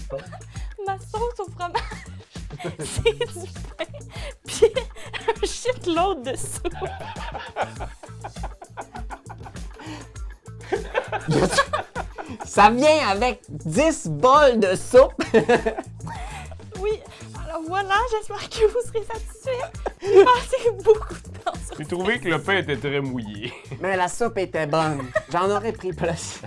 pense. Ma sauce au fromage, c'est du pain, puis un shitload de soupe. Ça vient avec 10 bols de soupe. Oui, alors voilà, j'espère que vous serez satisfaits. J'ai passé beaucoup de temps sur J'ai trouvé que le pain était très mouillé. Mais la soupe était bonne. J'en aurais pris plus.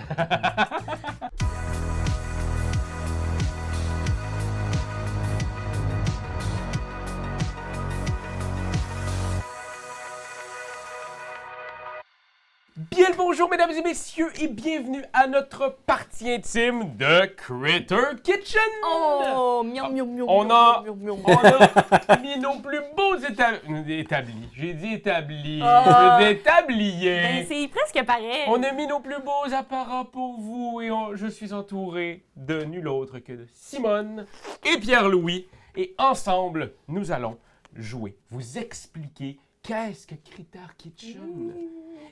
Bien le bonjour, mesdames et messieurs, et bienvenue à notre partie intime de Critter Kitchen! Oh, miam, miam, miam, On a, miam, miam, miam. on a mis nos plus beaux établis. J'ai dit établis. Ah. Je dis tabliers. Ben, c'est presque pareil. On a mis nos plus beaux apparats pour vous et je suis entouré de nul autre que de Simone et Pierre-Louis. Et ensemble, nous allons jouer, vous expliquer qu'est-ce que Critter Kitchen.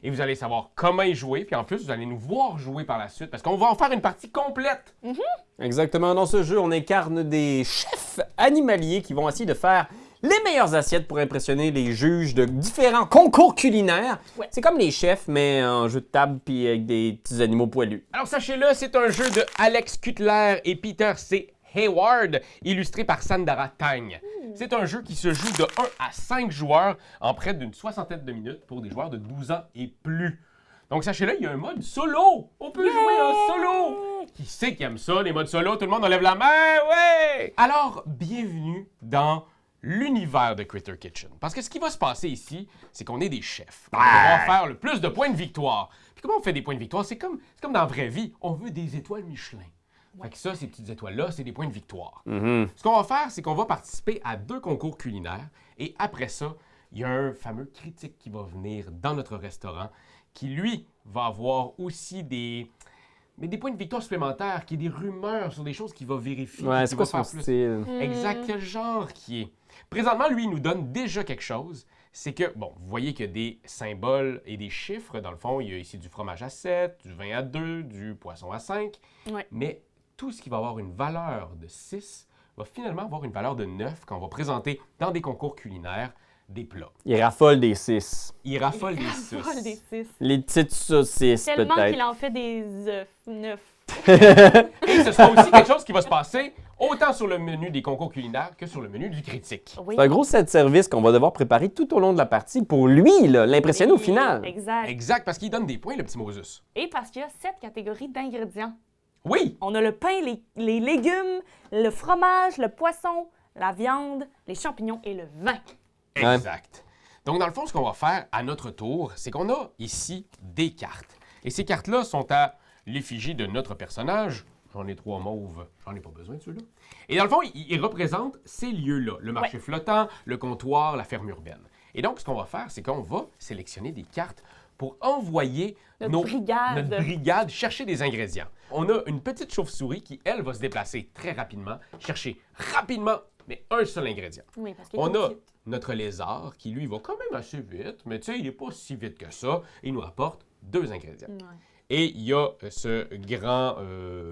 Et vous allez savoir comment y jouer. Puis en plus, vous allez nous voir jouer par la suite parce qu'on va en faire une partie complète. Exactement. Dans ce jeu, on incarne des chefs animaliers qui vont essayer de faire les meilleures assiettes pour impressionner les juges de différents concours culinaires. Ouais. C'est comme les chefs, mais en jeu de table puis avec des petits animaux poilus. Alors sachez-le, c'est un jeu de Alex Cutler et Peter C. Hayward, illustré par Sandara Tang. C'est un jeu qui se joue de 1 à 5 joueurs en près d'une soixantaine de minutes pour des joueurs de 12 ans et plus. Donc sachez-le, il y a un mode solo. On peut jouer en solo. Qui sait qui aime ça, les modes solo? Tout le monde enlève la main, ouais! Alors, bienvenue dans l'univers de Critter Kitchen. Parce que ce qui va se passer ici, c'est qu'on est des chefs. On va faire le plus de points de victoire. Puis comment on fait des points de victoire? C'est comme dans la vraie vie. On veut des étoiles Michelin. Fait que ça, ces petites étoiles-là, c'est des points de victoire. Ce qu'on va faire, c'est qu'on va participer à 2 concours culinaires. Et après ça, il y a un fameux critique qui va venir dans notre restaurant qui, lui, va avoir aussi des points de victoire supplémentaires, qui est des rumeurs sur des choses qu'il va vérifier. Ouais, qui c'est va quoi son faire plus. style? Exact, quel genre qui est. Présentement, lui, il nous donne déjà quelque chose. C'est que, bon, vous voyez qu'il y a des symboles et des chiffres. Dans le fond, il y a ici du fromage à 7, du vin à 2, du poisson à 5. Ouais. Mais tout ce qui va avoir une valeur de 6 va finalement avoir une valeur de 9 quand on va présenter dans des concours culinaires des plats. Il raffole des 6. Il raffole des Vol 6. des 6. Les petites saucisses, Tellement peut-être. qu'il en fait des œufs neufs. Et ce sera aussi quelque chose qui va se passer autant sur le menu des concours culinaires que sur le menu du critique. Oui. C'est un gros set de service qu'on va devoir préparer tout au long de la partie pour lui, là, l'impressionner au Oui, final. Exact. Exact, parce qu'il donne des points, le petit Moses. Et parce qu'il y a 7 catégories d'ingrédients. Oui! On a le pain, les légumes, le fromage, le poisson, la viande, les champignons et le vin. Exact. Donc, dans le fond, ce qu'on va faire à notre tour, c'est qu'on a ici des cartes. Et ces cartes-là sont à l'effigie de notre personnage. J'en ai 3 mauves, j'en ai pas besoin de ceux-là. Et dans le fond, ils représentent ces lieux-là. Le marché flottant, le comptoir, la ferme urbaine. Et donc, ce qu'on va faire, c'est qu'on va sélectionner des cartes pour envoyer Notre brigade chercher des ingrédients. On a une petite chauve-souris qui, elle, va se déplacer très rapidement, chercher rapidement, mais un seul ingrédient. Oui, parce qu'il est On tout a petit. notre lézard qui, lui, va quand même assez vite, mais tu sais, il n'est pas si vite que ça. Il nous rapporte 2 ingrédients. Ouais. Et il y a ce grand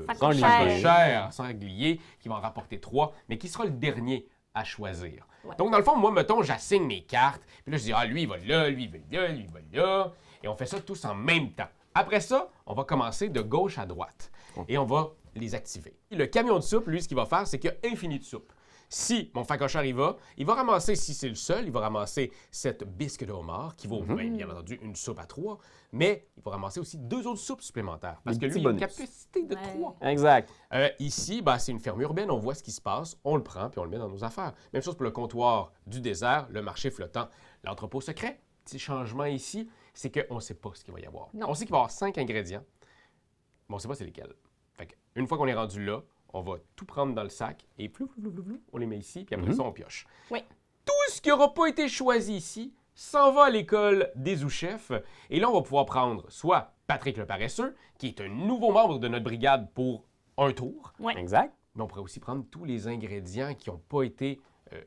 Facochère. sanglier qui va en rapporter 3, mais qui sera le dernier à choisir. Ouais. Donc, dans le fond, moi, mettons, j'assigne mes cartes, puis là, je dis, ah, lui, il va là, lui, il va là, lui, il va là, et on fait ça tous en même temps. Après ça, on va commencer de gauche à droite, et on va les activer. Le camion de soupe, lui, ce qu'il va faire, c'est qu'il y a infini de soupe. Si mon facochère y va, il va ramasser, si c'est le seul, il va ramasser cette bisque de homard qui vaut bien entendu une soupe à 3, mais il va ramasser aussi 2 autres soupes supplémentaires parce Des que petits lui, il a une bonus. capacité de Ouais. 3. Exact. Ici, ben, c'est une ferme urbaine, on voit ce qui se passe, on le prend puis on le met dans nos affaires. Même chose pour le comptoir du désert, le marché flottant, l'entrepôt secret. Petit changement ici, c'est qu'on ne sait pas ce qu'il va y avoir. Non. On sait qu'il va y avoir 5 ingrédients, mais on ne sait pas c'est lesquels. Fait une fois qu'on est rendu là, on va tout prendre dans le sac et plou, on les met ici, puis après ça, on pioche. Oui. Tout ce qui n'aura pas été choisi ici s'en va à l'école des sous-chefs. Et là, on va pouvoir prendre soit Patrick le paresseux, qui est un nouveau membre de notre brigade pour un tour, Ouais. Exact. mais on pourrait aussi prendre tous les ingrédients qui n'ont pas été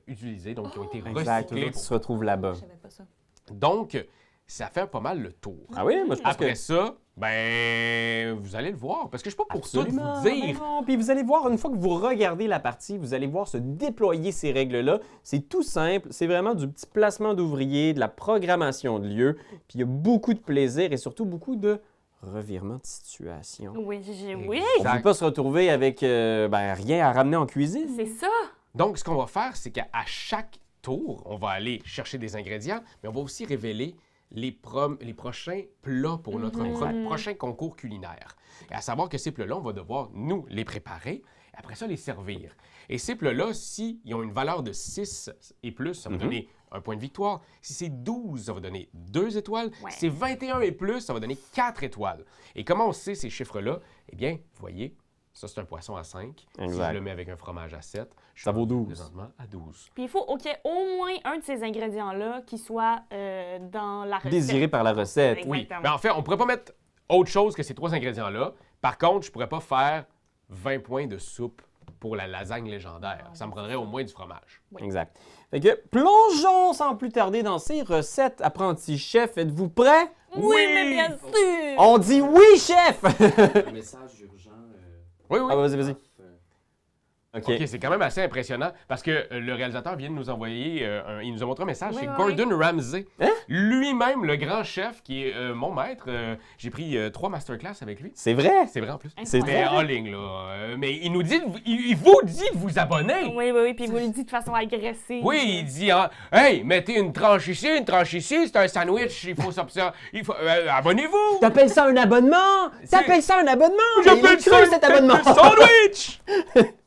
utilisés, donc qui ont été Exact. recyclés. Toujours, tu se retrouves là-bas. Je savais pas ça. Donc, ça fait pas mal le tour. Ah oui, moi je pense Après que... ça, ben, vous allez le voir, parce que je suis pas pour Absolument, tout vous dire. ben non. Puis vous allez voir, une fois que vous regardez la partie, vous allez voir se déployer ces règles-là. C'est tout simple, c'est vraiment du petit placement d'ouvriers, de la programmation de lieux, puis il y a beaucoup de plaisir et surtout beaucoup de revirements de situation. Oui, oui, On ne peut pas se retrouver avec rien à ramener en cuisine. c'est ça. Donc, ce qu'on va faire, c'est qu'à chaque tour, on va aller chercher des ingrédients, mais on va aussi révéler les prochains plats pour notre prochain concours culinaire. Et à savoir que ces plats-là, on va devoir, nous, les préparer, et après ça, les servir. Et ces plats-là, s'ils ont une valeur de 6 et plus, ça va donner un point de victoire. Si c'est 12, ça va donner 2 étoiles. Ouais. Si c'est 21 et plus, ça va donner 4 étoiles. Et comment on sait ces chiffres-là? Eh bien, vous voyez, ça, c'est un poisson à 5. Exact. Si je le mets avec un fromage à 7, je Ça suis vaut 12. présentement à 12. Puis il faut qu'il y ait au moins un de ces ingrédients-là qui soit dans la recette. Désiré par la recette. Exactement. Oui. Mais en fait, on ne pourrait pas mettre autre chose que ces 3 ingrédients-là. Par contre, je ne pourrais pas faire 20 points de soupe pour la lasagne légendaire. Ça me prendrait au moins du fromage. Oui. Exact. Fait que plongeons sans plus tarder dans ces recettes, apprenti chef. Êtes-vous prêts? Oui, mais bien sûr! On dit oui, chef! Un message urgent. Oui, oui. Ah, vas-y, vas-y. OK, c'est quand même assez impressionnant parce que le réalisateur vient de nous envoyer, il nous a montré un message, Oui, c'est oui, Gordon Ramsay. Hein? Lui-même, le grand chef qui est mon maître. J'ai pris 3 masterclass avec lui. C'est vrai? C'est vrai en plus. C'est Mais vrai? en ligne, là. Mais il nous dit, il vous dit de vous abonner. Oui, puis il vous le dit de façon agressive. Oui, il dit, hey, mettez une tranche ici, c'est un sandwich, il faut sortir, abonnez-vous. T'appelles ça un abonnement? T'appelles ça un abonnement? J'appelle Il est cru, cet abonnement! un sandwich.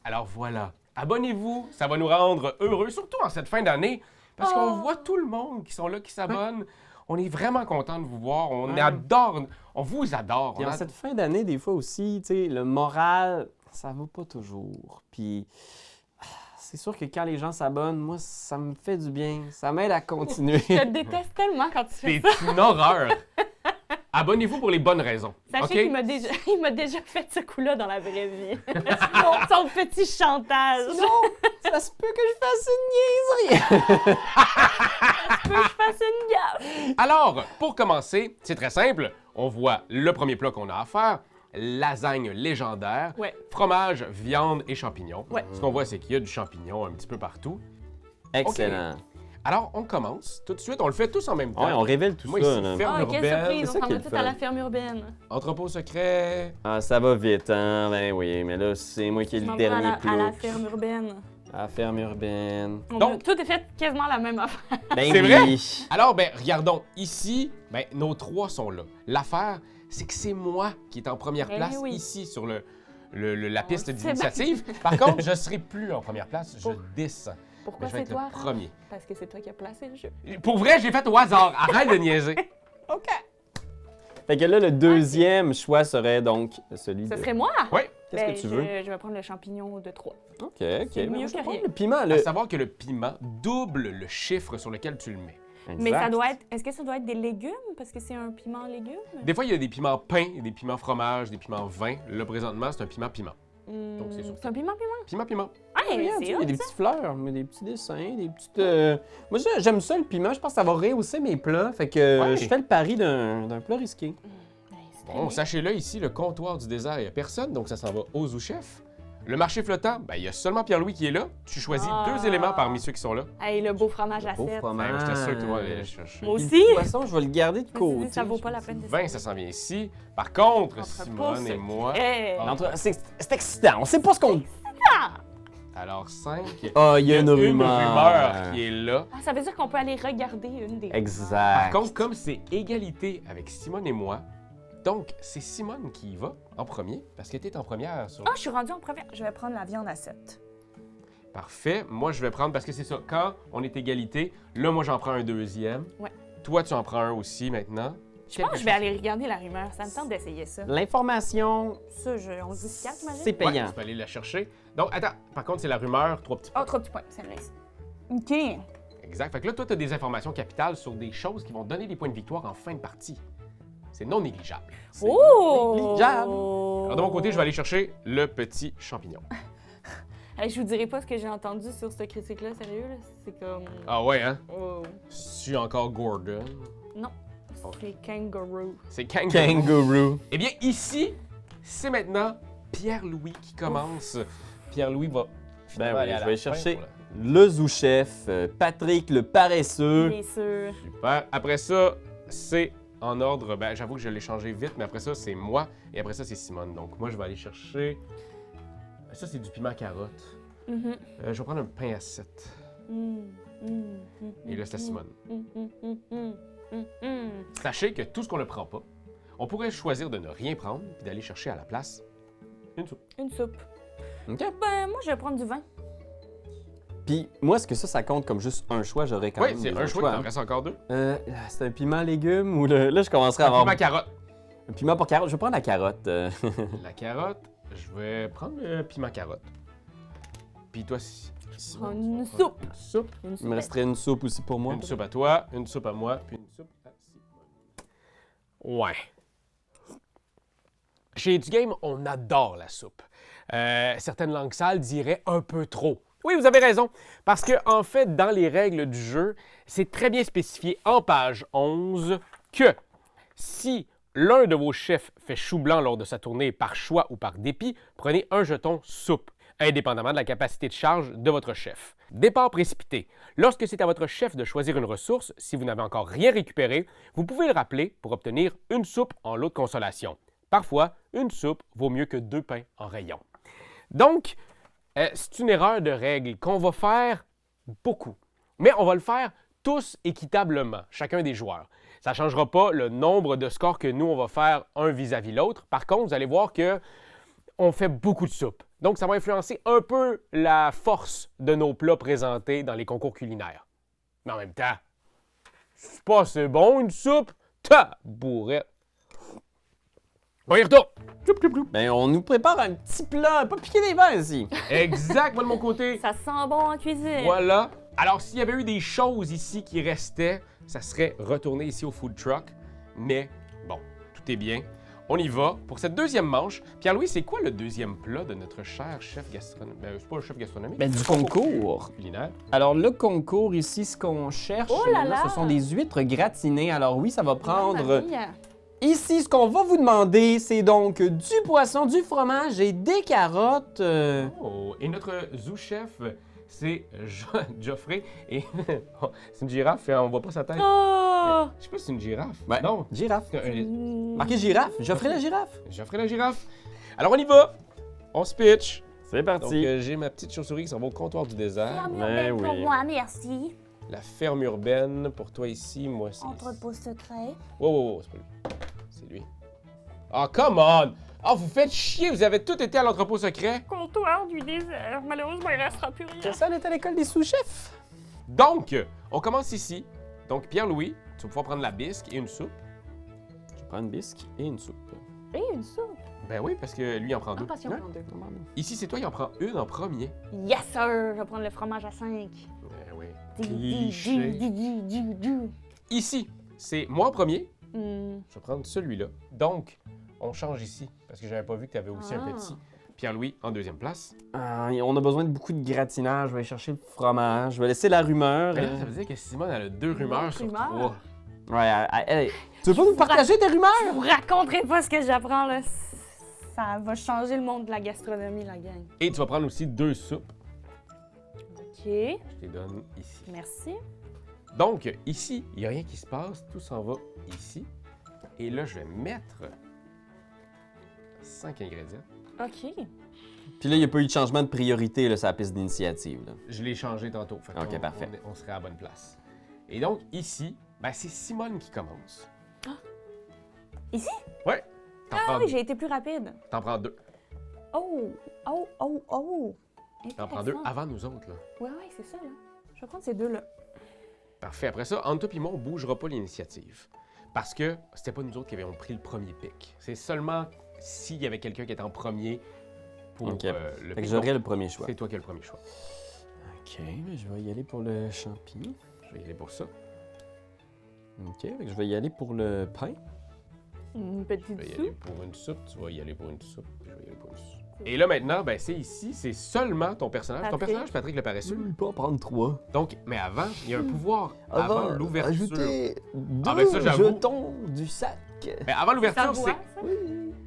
Alors voilà, abonnez-vous, ça va nous rendre heureux, surtout en cette fin d'année, parce qu'on voit tout le monde qui sont là, qui s'abonnent. On est vraiment content de vous voir, on vous adore. Puis en cette fin d'année, des fois aussi, tu sais, le moral, ça va pas toujours. Puis c'est sûr que quand les gens s'abonnent, moi, ça me fait du bien. Ça m'aide à continuer. Je te déteste tellement quand tu fais C'est ça. une horreur. Abonnez-vous pour les bonnes raisons. Sachez OK? qu'il m'a déjà fait ce coup-là dans la vraie vie. Son petit chantage. Non, ça se peut que je fasse une niaiserie. Je peux que je fasse une gaffe. Alors, pour commencer, c'est très simple. On voit le premier plat qu'on a à faire. Lasagne légendaire, Ouais. fromage, viande et champignons. Ouais. Ce qu'on voit, c'est qu'il y a du champignon un petit peu partout. Excellent. Alors, on commence tout de suite. On le fait tous en même temps. Ouais, on révèle tout Moi, ça. ici, là. ferme Ah, quelle urbaine. surprise. c'est On ça s'en qui est va le tout à fun. la ferme urbaine. Entrepôt secret. Ah, ça va vite, hein? Ben oui, mais là, c'est moi qui ai Je le m'en vais dernier à la plat. ferme urbaine. À la ferme urbaine. Donc- Tout est fait quasiment la même affaire. Ben C'est oui. vrai? Alors, regardons. Ici, nos 3 sont là. L'affaire, c'est que c'est moi qui est en première Eh place oui. ici sur la piste sait d'initiative. Par contre, je ne serai plus en première place, je descends. Pourquoi Mais je vais c'est être toi? le premier. Parce que c'est toi qui as placé le jeu. Pour vrai, j'ai fait au hasard. Arrête de niaiser. OK. Fait que là, le deuxième choix serait donc celui Ce de... serait moi? Oui. Qu'est-ce que tu veux? Je vais prendre le champignon de 3. OK, OK. C'est Mais mieux moi, je que vais prendre rien. le piment, À le... savoir que le piment double le chiffre sur lequel tu le mets. Mais ça Exact. doit être. Est-ce que ça doit être des légumes? Parce que c'est un piment légume? Des fois, il y a des piments pain, des piments fromage, des piments vin. Là, présentement, c'est un piment-piment. Donc, c'est sûr. C'est un piment? Piment-piment. Ah, Regarde, tu sais, c'est il y a hot, des ça. petites fleurs, mais des petits dessins, des petites... Moi, j'aime ça, le piment. Je pense que ça va rehausser mes plats. Fait que Ouais. je fais le pari d'un plat risqué. Ben, c'est très Bon, bien. sachez-le, ici, le comptoir du désert, il n'y a personne, donc ça s'en va aux sous-chefs. Le marché flottant, il y a seulement Pierre-Louis qui est là. Tu choisis Ah. 2 éléments parmi ceux qui sont là. Hey, le beau fromage à Beau 7. fromage. J'étais sûr que tout le monde allait le chercher. Moi Puis aussi. Le poisson, je vais le garder de Je me suis côté. dit, ça vaut pas la peine de Vin, ça s'en vient ici. Par contre, Entrepôt Simone et moi... secret. C'est excitant. On sait pas ce qu'on... Alors, 5. Ah, il y a une rumeur. qui est là. Ah, ça veut dire qu'on peut aller regarder une des. Par Exact. contre, comme c'est égalité avec Simone et moi, donc c'est Simone qui y va en premier, parce qu'elle était en première sur... Ah, je suis rendue en première. Je vais prendre la viande à 7. Parfait. Moi, je vais prendre, parce que c'est ça, quand on est égalité, là, moi, j'en prends un deuxième. Ouais. Toi, tu en prends un aussi maintenant. Je pense que je vais aller regarder la rumeur. Ça me tente d'essayer ça. L'information, Ça, on le dit 4, c'est j'imagine? payant. Tu peux aller la chercher. Donc, attends, par contre, c'est la rumeur, 3 petits points. Oh, 3 petits points. C'est nice. OK. Exact. Fait que là, toi, tu as des informations capitales sur des choses qui vont donner des points de victoire en fin de partie. C'est non négligeable. Oh! négligeable. Alors, de mon côté, je vais aller chercher le petit champignon. Hey, je vous dirai pas ce que j'ai entendu sur cette critique-là, sérieux. Là. C'est comme. Ah ouais, hein? Oh. Je suis encore Gordon. Non. C'est kangaroo. C'est kangaroo. Kangaroo. Eh bien, ici, c'est maintenant Pierre-Louis qui commence. Pierre-Louis va finalement Ben oui, aller à je la vais fin chercher pour le sous-chef, Patrick le paresseux. Bien sûr. Super. Après ça, c'est en ordre. Ben, j'avoue que je l'ai changé vite, mais après ça, c'est moi. Et après ça, c'est Simone. Donc, moi, je vais aller chercher. Ça, c'est du piment carotte. Mhm. Je vais prendre un pain à 7. Et là, c'est à Simone. Sachez que tout ce qu'on ne prend pas, on pourrait choisir de ne rien prendre et d'aller chercher à la place une soupe. Une soupe. OK. Ben, moi, je vais prendre du vin. Puis moi, est-ce que ça compte comme juste un choix? J'aurais quand Oui, même c'est des un autres choix. Il hein. en reste encore 2. C'est un piment légume ou là, je commencerai à Un avoir piment carotte. un piment pour carotte. Je vais prendre la carotte. La carotte, je vais prendre le piment carotte. Puis toi, Simone, Une tu vas prendre soupe. Une soupe. Une Il soupe. me resterait une soupe aussi pour moi. Une soupe à toi, une soupe à moi, puis une soupe à Simone. Ouais. Chez Du Game, on adore la soupe. Certaines langues sales diraient un peu trop. Oui, vous avez raison. Parce que, en fait, dans les règles du jeu, c'est très bien spécifié en page 11 que si l'un de vos chefs fait chou blanc lors de sa tournée par choix ou par dépit, prenez un jeton soupe, indépendamment de la capacité de charge de votre chef. Départ précipité. Lorsque c'est à votre chef de choisir une ressource, si vous n'avez encore rien récupéré, vous pouvez le rappeler pour obtenir une soupe en lot de consolation. Parfois, une soupe vaut mieux que 2 pains en rayon. Donc, c'est une erreur de règle qu'on va faire beaucoup. Mais on va le faire tous équitablement, chacun des joueurs. Ça ne changera pas le nombre de scores que nous, on va faire un vis-à-vis l'autre. Par contre, vous allez voir que on fait beaucoup de soupe. Donc, ça va influencer un peu la force de nos plats présentés dans les concours culinaires. Mais en même temps, c'est pas assez bon, une soupe? Tabourette! On y retourne! Choup, choup, choup. Ben, on nous prépare un petit plat, pas piquer des verres ici. Exact, moi de mon côté. Ça sent bon en cuisine. Voilà. Alors, s'il y avait eu des choses ici qui restaient, ça serait retourner ici au food truck. Mais, bon, tout est bien. On y va pour cette deuxième manche. Pierre-Louis, c'est quoi le deuxième plat de notre cher chef gastronomique? Ben, c'est pas un chef gastronomique. Ben, du c'est un concours. culinaire. Alors, le concours ici, ce qu'on cherche, Oh là maintenant, là! ce sont des huîtres gratinées. Alors oui, ça va prendre... Mamma mia. Ici, ce qu'on va vous demander, c'est donc du poisson, du fromage et des carottes. Oh, et notre sous-chef, c'est Geoffrey. Et c'est une girafe, on voit pas sa tête. Oh! Je sais pas si c'est une girafe. Ouais. Non. Girafe. C'est un- Marqué girafe. Geoffrey la girafe. Geoffrey la girafe. Alors, on y va. On se pitch. C'est Donc, parti. j'ai ma petite chauve-souris qui s'en va au comptoir du désert. Ferme Ben urbaine pour oui. moi, merci. La ferme urbaine, pour toi ici, moi c'est... Entrepôt secret. Wow, c'est pas lui. C'est lui. Ah, come on! Ah, vous faites chier, vous avez tous été à l'entrepôt secret. Comptoir du désert. Malheureusement, il restera plus rien. C'est ça, elle est à l'école des sous-chefs. Donc, on commence ici. Donc, Pierre-Louis, tu vas pouvoir prendre la bisque et une soupe. Je prends une bisque et une soupe. Et une soupe. Ben oui, parce que lui, il en prend deux. Ah, passion. Ouais. Ici, c'est toi, il en prend une en premier. Yes, sir. Je vais prendre le fromage à 5. Ben oui. Du, Cliché. du. Ici, c'est moi en premier. Hmm. Je vais prendre celui-là. Donc, on change ici, parce que j'avais pas vu que tu avais aussi un Ah. petit. Pierre-Louis en deuxième place. On a besoin de beaucoup de gratinage. Je vais aller chercher le fromage. Je vais laisser la rumeur. Ben là, ça veut dire que Simone, elle a 2 rumeurs sur rumeurs. 3. Ouais, tu veux pas nous partager tes rumeurs? Je vous raconterai pas ce que j'apprends, là. Ça va changer le monde de la gastronomie, la gang. Et tu vas prendre aussi 2 soupes. OK. Je te les donne ici. Merci. Donc, ici, il n'y a rien qui se passe. Tout s'en va ici. Et là, je vais mettre 5 ingrédients. OK. Puis là, il n'y a pas eu de changement de priorité là, sur la piste d'initiative. là. Je l'ai changé tantôt. Fait Ok, qu'on- parfait. On serait à la bonne place. Et donc, ici, ben, c'est Simone qui commence. Ici? Ouais. T'en Ah prends oui, deux. j'ai été plus rapide. T'en prends 2. Oh! T'en prends 2 Intéressant. avant nous autres, là. Ouais, c'est ça, là. Je vais prendre ces deux-là. Parfait. Après ça, entre toi et moi, on ne bougera pas l'initiative. Parce que c'était pas nous autres qui avions pris le premier pic. C'est seulement s'il y avait quelqu'un qui était en premier pour Ok. le Fait que pic. j'aurai Donc, le premier choix. c'est toi qui as le premier choix. OK, ben, je vais y aller pour le champi. Je vais y aller pour ça. OK, fait que je vais y aller pour le pain. Une petite Je vais y aller soupe. pour une soupe. Tu vas y aller pour une soupe. Puis je vais y aller pour une soupe. Et là, maintenant, ben, c'est ici, c'est seulement ton personnage. Ton Patrick. personnage, Patrick le paresseux. Il peut en prendre 3. Donc, mais avant, il y a un pouvoir. Avant l'ouverture. Ajouter 2 Ah, ben ça, j'avoue. jetons du sac. Mais avant Ça l'ouverture, voit, c'est. ça?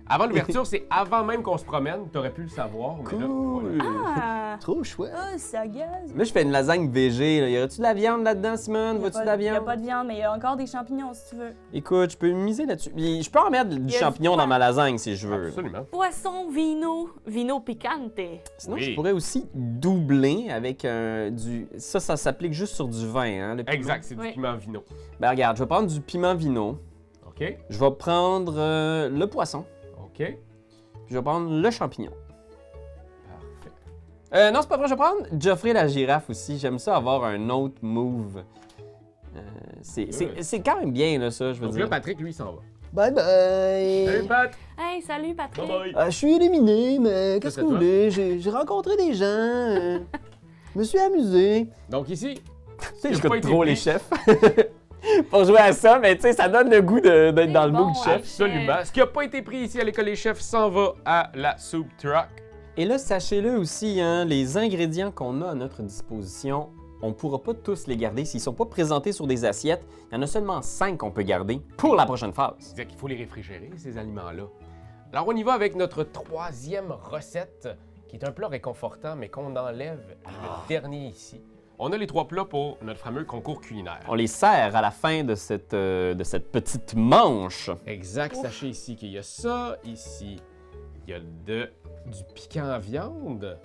Avant l'ouverture, c'est avant même qu'on se promène. T'aurais pu le savoir. Mais là, Cool. voilà. Ah! Trop chouette. Ah, ça gaze! Là, je fais une lasagne VG. Là. Y aurait-tu de la viande là-dedans, Simone? Vas-tu de la Il n'y a viande? pas de viande, mais il y a encore des champignons si tu veux. Écoute, je peux miser là-dessus. Puis, je peux en mettre du y a champignon du dans ma lasagne si je veux. Absolument. Poisson, vino picante. Sinon, Oui. je pourrais aussi doubler avec du... Ça s'applique juste sur du vin, hein, le piment. Exact, c'est du Oui. piment vino. Ben regarde, je vais prendre du piment vino. OK? Je vais prendre le poisson. OK. Puis je vais prendre le champignon. Parfait. Non, c'est pas vrai, je vais prendre Geoffrey la girafe aussi. J'aime ça avoir un autre move. C'est quand même bien, là, ça, je veux Donc dire. là, Patrick, lui, il s'en va. Bye bye! Salut, Pat! Hey, salut Patrick! Bye bye! Je suis éliminé, mais qu'est-ce c'est que vous toi? voulez? J'ai rencontré des gens. Je me suis amusé. Donc ici, Tu sais, Il a pas j'écoute été trop pris. les chefs. Pour jouer à ça, mais tu sais, ça donne le goût d'être C'est dans le bon, mood hein. chef. absolument. Ce qui n'a pas été pris ici à l'école des chefs s'en va à la soup truck. Et là, sachez-le aussi, hein, les ingrédients qu'on a à notre disposition, on ne pourra pas tous les garder. S'ils ne sont pas présentés sur des assiettes, il y en a seulement 5 qu'on peut garder pour la prochaine phase. C'est-à-dire qu'il faut les réfrigérer, ces aliments-là. Alors, on y va avec notre troisième recette, qui est un plat réconfortant, mais qu'on enlève le dernier ici. On a les 3 plats pour notre fameux concours culinaire. On les sert à la fin de cette petite manche. Exact. Sachez ici qu'il y a ça. Ici, il y a du piquant à viande.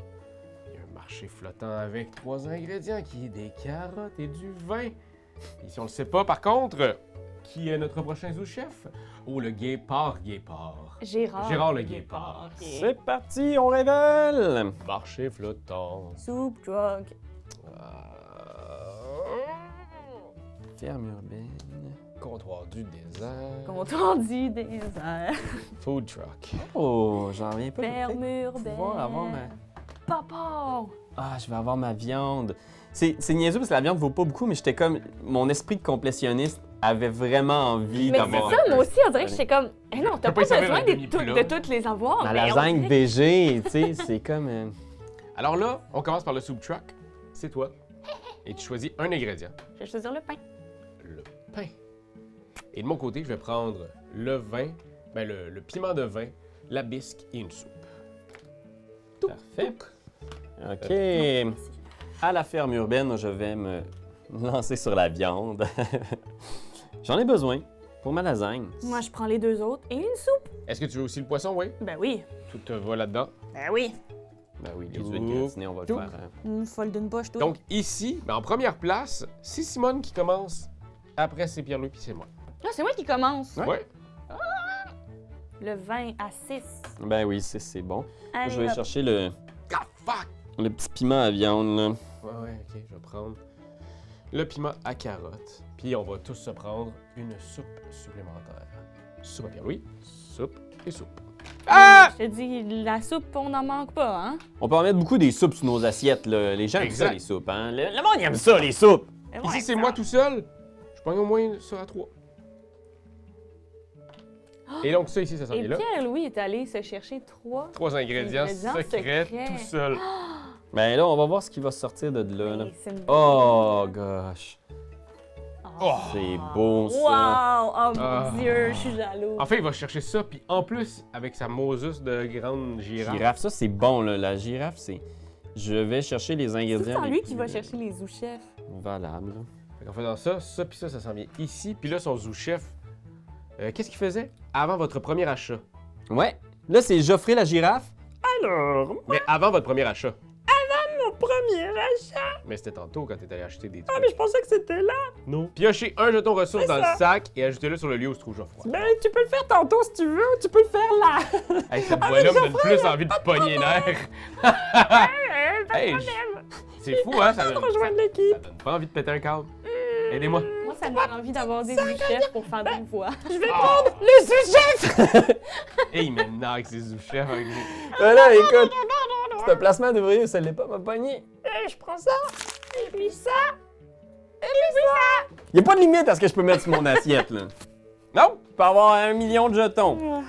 Il y a un marché flottant avec 3 ingrédients qui est des carottes et du vin. Ici, on ne le sait pas, par contre, qui est notre prochain sous-chef? Oh, le guépard. Gérard le guépard. Ok. C'est parti, on révèle! Marché flottant. Soup truck. Ferme urbaine. Comptoir du désert. Comptoir du désert. Food truck. Oh, j'en reviens pas. Ferme Je vais peut-être urbaine. pouvoir avoir ma... Papa! Ah, je vais avoir ma viande. C'est niaiseux parce que la viande vaut pas beaucoup, mais j'étais comme... Mon esprit de complétionniste avait vraiment envie Mais d'avoir... c'est ça, moi aussi, on dirait que j'étais comme. Eh non, t'as peux pas pas y servir besoin un de, demi-plat. de toutes les avoir. Ma mais on lasagne dirait- VG, tu sais, c'est comme... Alors là, on commence par le soup truck. C'est toi. Et tu choisis un ingrédient. Je vais choisir le pain. Le pain. Et de mon côté, je vais prendre le vin, ben le piment de vin, la bisque et une soupe. Parfait. OK. À la ferme urbaine, je vais me lancer sur la viande. J'en ai besoin pour ma lasagne. Moi, je prends les 2 autres et une soupe. Est-ce que tu veux aussi le poisson, oui? Ben oui. Tout te va là-dedans. Ben oui. Ben oui, les Tout. huîtres gratinées, on va le Tout. faire. Une folle d'une poche, tout. Donc ici, ben, en première place, c'est Simone qui commence. Après, c'est Pierre-Louis, puis c'est moi. Là, c'est moi qui commence. Ouais. Le 20 à 6. Ben oui, c'est bon. Allez, Je vais hop. chercher le Ah, fuck! petit piment à viande, là. Ouais, ok, je vais prendre le piment à carotte. Puis on va tous se prendre une soupe supplémentaire. Soupe à Pierre-Louis, soupe et soupe. Je te dis, la soupe, on n'en manque pas, hein? On peut en mettre beaucoup des soupes sur nos assiettes, là. Les gens aiment ça, Exact. les soupes, hein. Le monde aime ça, les soupes! Ici, c'est moi tout seul. Je prends au moins ça à 3. Et donc, ça ici, ça s'en Et vient là. Pierre-Louis est allé se chercher 3. 3 ingrédients Ingrédients secrets secrets. tout seul. Ben là, on va voir ce qui va sortir de là, là. C'est une- Oh, gosh. Oh! C'est beau, ça. Wow! Oh mon Ah. Dieu, je suis jaloux. En fait, il va chercher ça, puis en plus, avec sa Moses de grande girafe. Girafe, ça, c'est bon, là. La girafe, c'est... Je vais chercher les C'est ingrédients. tout les lui qui plus, va chercher les sous-chefs. Valables. Fait qu'en faisant ça, puis ça s'en vient ici. Puis là, son sous-chef, qu'est-ce qu'il faisait avant votre premier achat? Ouais. Là, c'est Geoffrey la girafe. Alors, Mais avant votre premier achat. mon premier achat. Mais c'était tantôt quand t'es allé acheter des trucs. Ah, mais je pensais que c'était là. Non. Piochez un jeton ressources dans le sac et ajoutez-le sur le lieu où se trouve Geoffroy. Ben, tu peux le faire tantôt si tu veux. Tu peux le faire là. Hey, cette voix-là me donne plus envie de pogner l'air. Hey, c'est fou, hein? Ça donne, Rejoindre l'équipe. ça donne pas envie de péter un câble. Aidez-moi. Moi, ça me donne envie d'avoir des sous-chefs pour faire des voix. Je vais prendre le sous-chef. Hey, il m'énerve avec ses sous-chefs. Là, écoute. C'est un placement d'ouvrier, ça l'est pas, ma poignée. Je prends ça. Et puis ça. Et puis ça. Il a pas de limite à ce que je peux mettre sur mon assiette, là. Non? Je peux avoir 1 million de jetons.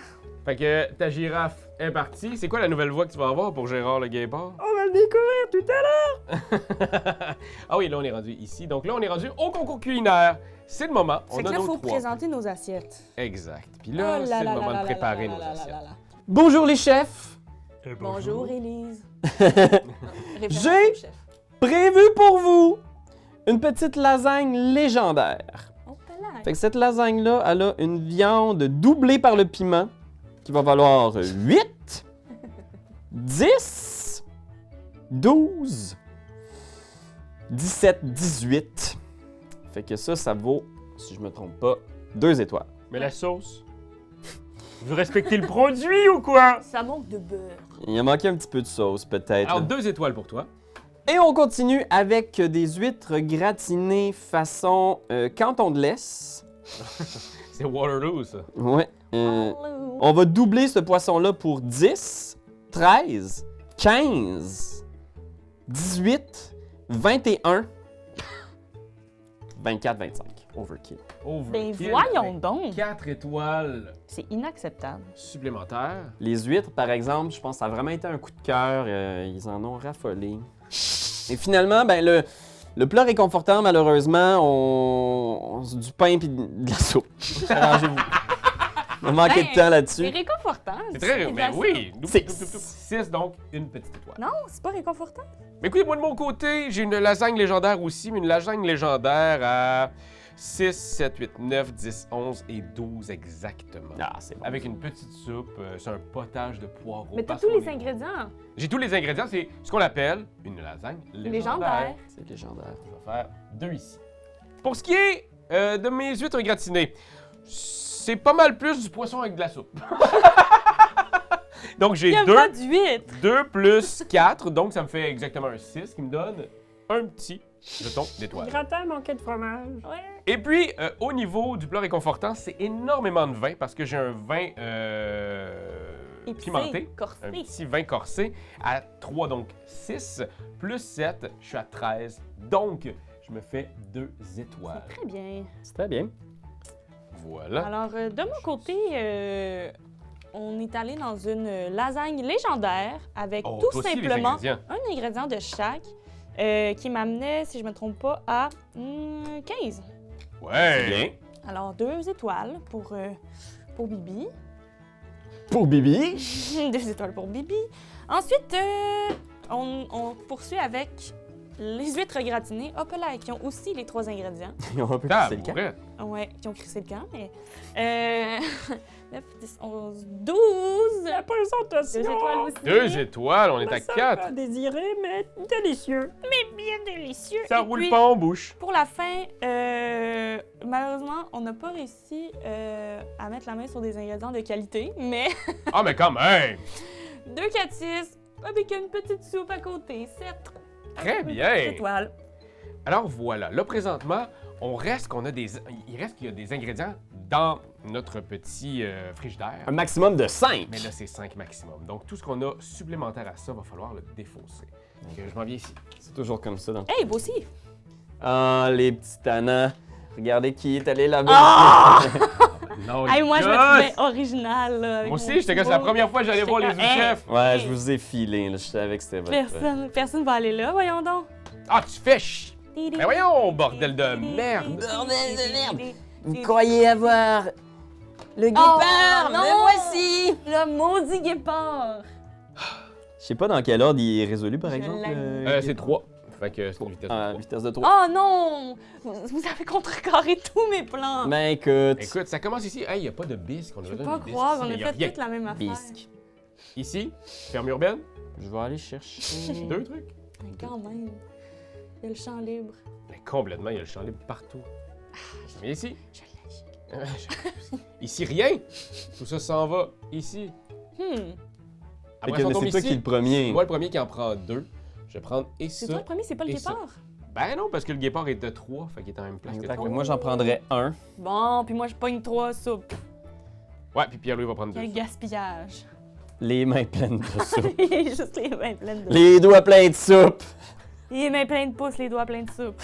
Fait que ta girafe, est partie. C'est quoi la nouvelle voix que tu vas avoir pour Gérard le Guépard? On va le découvrir tout à l'heure! Ah oui, là, on est rendu ici. Donc là, on est rendu au concours culinaire. C'est le moment. C'est que là, il faut présenter nos assiettes. Exact. Puis là, c'est le moment de préparer nos assiettes. Bonjour les chefs! Bonjour, Élise. J'ai prévu pour vous une petite lasagne légendaire. Oh, palais. Fait que cette lasagne-là, elle a une viande doublée par le piment qui va valoir 8, 10, 12, 17, 18. Fait que ça vaut, si je me trompe pas, 2 étoiles. Mais la sauce? Vous respectez le produit ou quoi? Ça manque de beurre. Il a manqué un petit peu de sauce, peut-être. Alors, 2 étoiles pour toi. Et on continue avec des huîtres gratinées façon canton de l'Est. C'est Waterloo, ça. Ouais. Allô. On va doubler ce poisson-là pour 10, 13, 15, 18, 21, 24, 25. Overkill. Ben voyons donc. 4 étoiles C'est inacceptable. supplémentaires. Les huîtres, par exemple, je pense que ça a vraiment été un coup de cœur. Ils en ont raffolé. Et finalement, ben le plat réconfortant, malheureusement, du pain et de la soupe. Arrangez-vous. On a manqué de temps C'est là-dessus. réconfortant. C'est très... de Mais la oui! soupe. 6, donc une petite étoile. Non, c'est pas réconfortant. Mais écoutez, moi de mon côté, j'ai une lasagne légendaire aussi, mais une lasagne légendaire à 6, 7, 8, 9, 10, 11 et 12 exactement. Ah, c'est bon. Avec une petite soupe, c'est un potage de poireaux. Mais t'as parce tous qu'on les est- ingrédients. J'ai tous les ingrédients, c'est ce qu'on appelle une lasagne légendaire. Légendaire. C'est légendaire. On va faire 2 ici. Pour ce qui est de mes huîtres gratinées, c'est pas mal plus du poisson avec de la soupe. Donc j'ai Il y a 2 pas d'huître. 2 plus 4, donc ça me fait exactement un 6 qui me donne un petit jeton d'étoile. Gratin manquait de fromage. Ouais. Et puis, au niveau du plat réconfortant, c'est énormément de vin parce que j'ai un vin Épicé, pimenté. corsé. Un petit vin corsé à 3, donc 6, plus 7, je suis à 13. Donc, je me fais 2 étoiles. Très bien. C'est très bien. Voilà. Alors, de mon côté, on est allé dans une lasagne légendaire avec Oh, tout toi aussi, les simplement ingrédients. un ingrédient de chaque qui m'amenait, si je me trompe pas, à 15. Ouais. C'est bien. Alors, 2 étoiles pour Bibi. Pour Bibi. 2 étoiles pour Bibi. Ensuite, on poursuit avec les huîtres gratinées. Hop là, qui ont aussi les 3 ingrédients. On va Ah, c'est le cas. ouais. Ouais, qui ont crissé le camp, mais... 9, 10, 11, 12! La 2 étoiles aussi. 2 étoiles, on est à 4. désiré, mais délicieux. Mais bien délicieux! Ça Et roule puis, pas en bouche. Pour la fin, malheureusement, on n'a pas réussi à mettre la main sur des ingrédients de qualité, mais Ah, mais quand même. 2, 4, 6, avec une petite soupe à côté, 7. Très bien. Étoiles. Alors voilà, là présentement, il reste qu'il y a des ingrédients dans notre petit frigidaire. Un maximum de 5. Mais là, c'est 5 maximum. Donc tout ce qu'on a supplémentaire à ça, va falloir le défausser. Donc je m'en viens ici. C'est toujours comme ça. Donc. Hey, vous aussi! Ah, les petits tannants. Regardez qui est allé là-bas. Ah! Non, Hey, moi, je me gosse! trouvais original, là. avec Moi mon aussi, j'étais comme petit c'est la mot. première fois que j'allais voir les J'étais comme, sous-chefs. Ouais, je vous ai filé. Là. Je savais que c'était votre... Personne va aller là, voyons donc. Ah, tu fais chier! Mais voyons, bordel de merde! Bordel de merde! Vous croyez avoir le guépard, me non! voici! Le maudit guépard! Je sais pas dans quel ordre il est résolu, par Je exemple. l'aime. C'est 3. Fait que c'est une vitesse. Ah, de 3. vitesse de 3. Oh non! Vous avez contrecarré tous mes plans! Ben écoute, Écoute, ça commence ici. Hey, il n'y a pas de bisque. On a Je peux besoin pas de bisque croire, ici, on mais a y a fait rien. toute la même affaire. bisque. Ici, ferme urbaine, Je vais aller chercher... 2 trucs. Mais quand même, il y a le champ libre. Mais complètement, il y a le champ libre partout. Mais ici. Je l'ai. Ici, rien. Tout ça s'en va ici. Hmm. Fait Après, que ça tombe c'est toi ici. qui es le premier. Moi, le premier qui en prend 2. Je vais prendre et C'est ça. toi le premier, c'est pas le et ça. guépard? Ben non, parce que le guépard est de 3, fait qu'il est en même place que Exact. 3. Moi, j'en prendrais un. Bon, puis moi, je pogne 3 soupes. Ouais, puis Pierre-Louis va prendre 2. Quel gaspillage. Les mains pleines de soupe. Juste les mains pleines de... Les doigts pleins de soupe. Les mains pleines de pouces, les doigts pleins de soupe.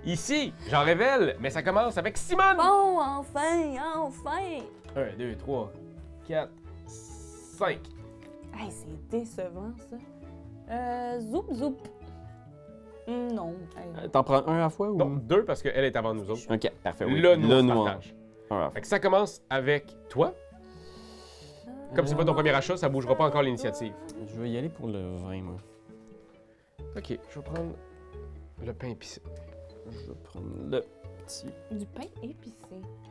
Ici, j'en révèle, mais ça commence avec Simone. Bon, enfin, enfin! 1, 2, 3, 4, 5. Hey, c'est décevant, ça. Zoup. Non. Hey. T'en prends un à la fois ou? Donc 2 parce qu'elle est avant nous autres. Ok, parfait. Oui. Là, nous, on se on- partage. un à la fois. Fait que ça commence avec toi. Comme c'est pas ton premier achat, ça bougera pas encore l'initiative. Je vais y aller pour le vin, moi. Ok, je vais prendre le pain épicé. Je vais prendre le petit. Du pain épicé.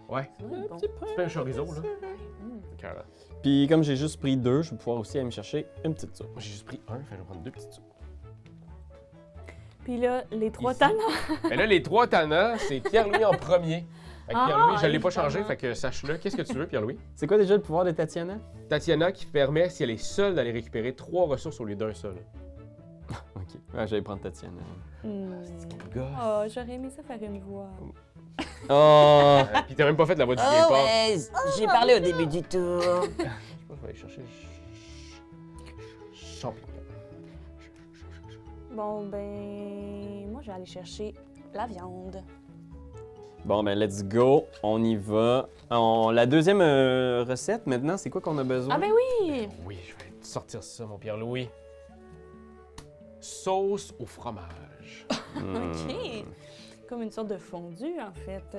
Ouais, C'est vrai, bon. c'est pas un chorizo, là. Mm. Carrément. Puis comme j'ai juste pris 2, je vais pouvoir aussi aller me chercher une petite soupe. Moi, j'ai juste pris un, fait que je vais prendre 2 petites soupes. Puis là, les 3 Ici. talents. Mais là, les 3 tannants, c'est Pierre-Louis en premier. Fait que Pierre-Louis, je l'ai pas changé, évidemment. fait que sache-le. Qu'est-ce que tu veux, Pierre-Louis? C'est quoi déjà le pouvoir de Tatiana? Tatiana qui permet, si elle est seule, d'aller récupérer 3 ressources au lieu d'un seul. Ok. Ouais, j'allais prendre Tatiana. Oh, j'aurais aimé ça faire une voix. Oh! Puis t'as même pas fait la voix du Oh vieillard. ouais, j'ai parlé au début du tour. Je pense que je vais aller chercher champignons. Bon, ben. Moi, je vais aller chercher la viande. Bon, ben, let's go. On y va. La deuxième recette, maintenant, c'est quoi qu'on a besoin? Ah, ben oui! Oui, je vais te sortir ça, mon Pierre-Louis. Sauce au fromage. OK. Comme une sorte de fondue, en fait.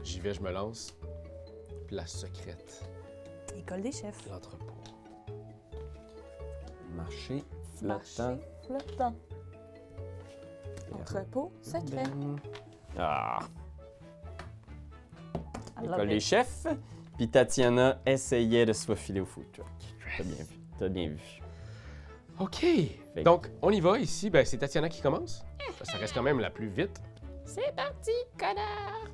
J'y vais, je me lance. Place secrète. École des chefs. L'entrepôt. Marché Marché flottant. flottant. Entrepôt secret. Ah! I love École des it. chefs. Puis Tatiana essayait de se faufiler au food truck. T'as bien vu. T'as bien vu. OK. Donc, on y va. Ici, ben, c'est Tatiana qui commence. Ça reste quand même la plus vite. C'est parti, connard!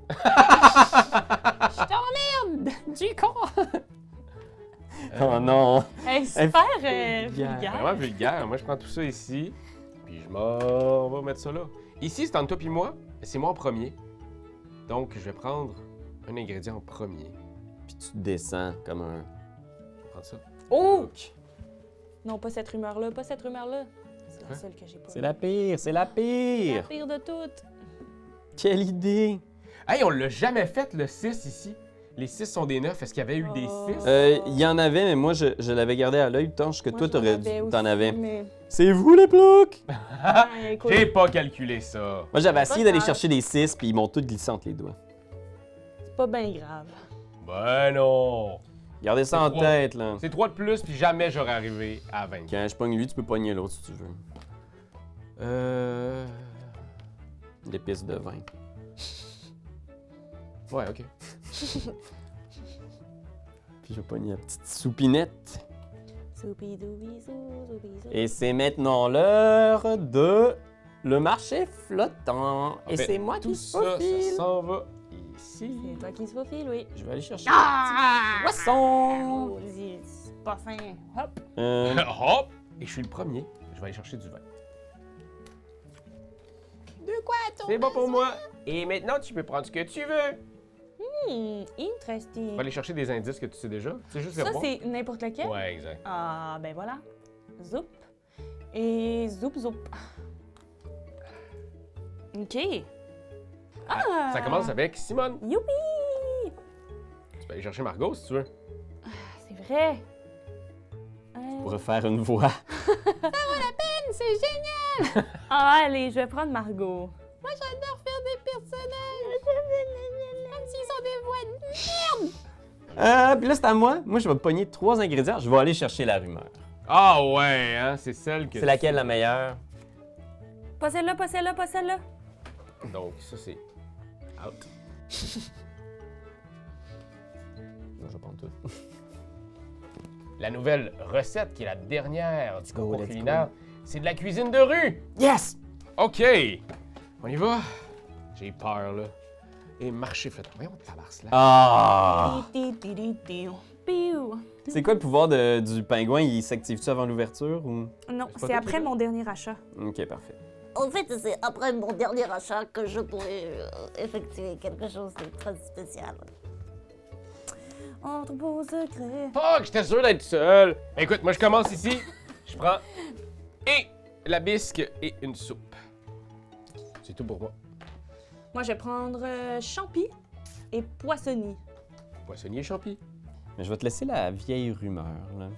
Je t'emmerde! Du con! Oh non! Hey, super vulgaire. vulgaire. Vraiment vulgaire. Moi, je prends tout ça ici. Puis je m'en vais mettre ça là. Ici, c'est entre toi et moi. C'est moi en premier. Donc, je vais prendre un ingrédient en premier. Puis tu descends comme un. Je vais prendre ça. Oh! Non, pas cette rumeur-là, pas cette rumeur-là. C'est la Hein? seule que j'ai pas. C'est la pire, c'est la La pire! pire de toutes. Quelle idée! Hey, on l'a jamais fait, le 6 ici. Les 6 sont des 9. Est-ce qu'il y avait eu des Oh. 6? Il y en avait, mais moi, je l'avais gardé à l'œil, tant que Moi, toi, j'en t'aurais avais dû. aussi, T'en avais. Mais... C'est vous, les ploucs! Ah, écoute, J'ai pas calculé ça. Moi, j'avais essayé d'aller grave. chercher des 6, puis ils m'ont tous glissé entre les doigts. c'est pas bien grave. Ben non. Gardez ça en trois. tête, là. C'est 3 de plus, puis jamais j'aurais arrivé à 20. Quand je pogne lui, tu peux pogner l'autre si tu veux. L'épice de vin. Ouais, OK. Puis je vais pogner la petite soupinette. Soupidou-bisou, soupidou. Et c'est maintenant l'heure de le marché flottant. En Et fait, c'est moi Tout qui ça, faufile. ça s'en va ici. C'est toi qui se faufile, oui. Je vais aller chercher Ah! le petit poisson. Oh, c'est pas fin. Hop. Hop! Et je suis le premier. Je vais aller chercher du vin. De quoi, ton C'est bon pour moi. Et maintenant, tu peux prendre ce que tu veux. Interesting. On va aller chercher des indices que tu sais déjà. C'est juste les Ça, revoir. c'est n'importe lequel? Ouais, exact. Ah, ben voilà. Zoup. Et zoup. OK. Ah! Ça commence avec Simone. Youpi! Tu peux aller chercher Margot si tu veux. C'est vrai. Pour refaire une voix. C'est génial! Ah, allez, je vais prendre Margot. Moi, j'adore faire des personnages. Même s'ils ont des voix de merde. Puis là, c'est à moi. Moi, je vais pogner 3 ingrédients. Je vais aller chercher la rumeur. Ah ouais, hein, c'est celle que... C'est laquelle la meilleure? Pas celle-là, pas celle-là, pas celle-là. Donc, ça, c'est out. Moi, je vais prendre tout. La nouvelle recette, qui est la dernière du concours let's culinaire, c'est de la cuisine de rue. Yes! OK. On y va. J'ai peur, là. Et marché flottant. Voyons, tabarce, là. Ah! Piou. C'est quoi le pouvoir du pingouin? Il s'active-tu avant l'ouverture ou... Non, C'est pas c'est toi après qui l'as? mon dernier achat. Ok, parfait. En fait, c'est après mon dernier achat que je pourrais effectuer quelque chose de très spécial. Entrepôt secret. Fuck, j'étais sûr d'être seul. Écoute, moi, je commence ici. Je prends et la bisque et une soupe. C'est tout pour moi. Moi, je vais prendre champi et poissonnie. Poissonnier champi. Mais je vais te laisser la vieille rumeur, là.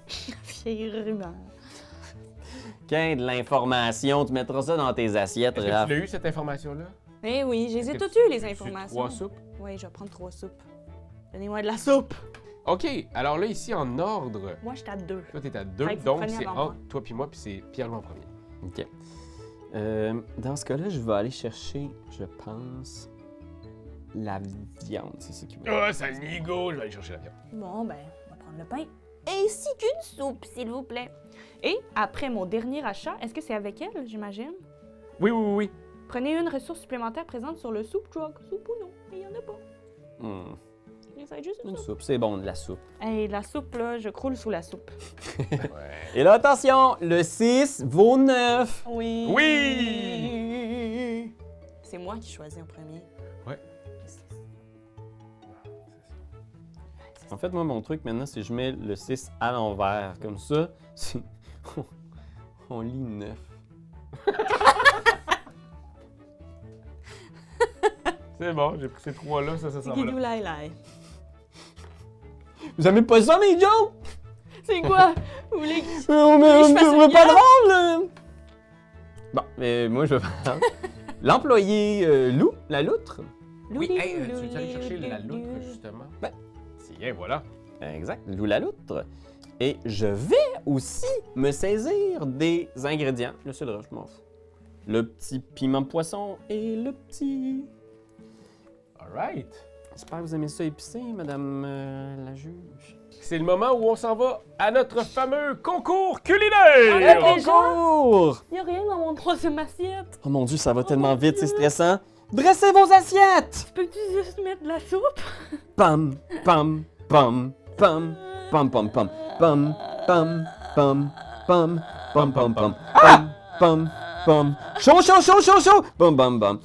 Vieille rumeur. Quand de l'information, tu mettras ça dans tes assiettes, Est-ce que Raph. tu l'as eu, cette information-là? Eh oui, je les ai Est-ce que toutes tu- eues, les tu- informations. 3 soupes? Oui, je vais prendre 3 soupes. Donnez-moi de la soupe. OK, alors là, ici, en ordre, Moi, je suis à 2. toi, t'es à 2, Fait que vous donc prenez c'est avant entre moi. toi puis moi, puis c'est Pierre-Louis en premier. OK. Dans ce cas-là, je vais aller chercher, je pense, la viande. C'est ce qui me... Ah, ça nigo! Je vais aller chercher la viande. Bon, ben, on va prendre le pain. Ainsi qu'une soupe, s'il vous plaît. Et après mon dernier achat, est-ce que c'est avec elle, j'imagine? Oui, oui, oui, oui. Prenez une ressource supplémentaire présente sur le soup truck. Soupe ou non? Il y en a pas. Hmm, Ça va être juste une une soupe. soupe, c'est bon, de la soupe. Hey, la soupe, là, je croule sous la soupe. Ouais. Et là, attention, le 6 vaut 9. Oui! Oui! C'est moi qui choisis en premier. Ouais. En fait, moi, mon truc maintenant, c'est que je mets le 6 à l'envers. Comme ça, c'est- on lit 9. C'est bon, j'ai pris ces 3-là, ça s'en va là. Guidou lai lai. Vous aimez pas ça, mes jokes? C'est quoi? Vous voulez que... On je fasse une pas drôle, là! Bon, mais moi, je vais faire... L'employé Lou, la loutre. Oui, hey, tu veux aller chercher la loutre, justement? Ben. Tiens, voilà. Exact, Lou la loutre. Et je vais aussi me saisir des ingrédients. Le cidre, je m'en fous. Le petit piment poisson et le petit... Alright. J'espère que vous aimez ça épicé, madame la juge. C'est le moment où on s'en va à notre fameux concours culinaire! Ok. Déjà? Concours! Il y a rien dans mon troisième assiette. Oh mon Dieu, ça va tellement mon vite, c'est Dieu. stressant. Dressez vos assiettes! Peux-tu juste mettre de la soupe? Pam, pam, pam, pam, pam, pam, pam, pam, pam, pam, pam, pam, pam, pam, pam, pam, pam. Chaud, chaud, chaud, chaud, chaud! Bam, bam, bam.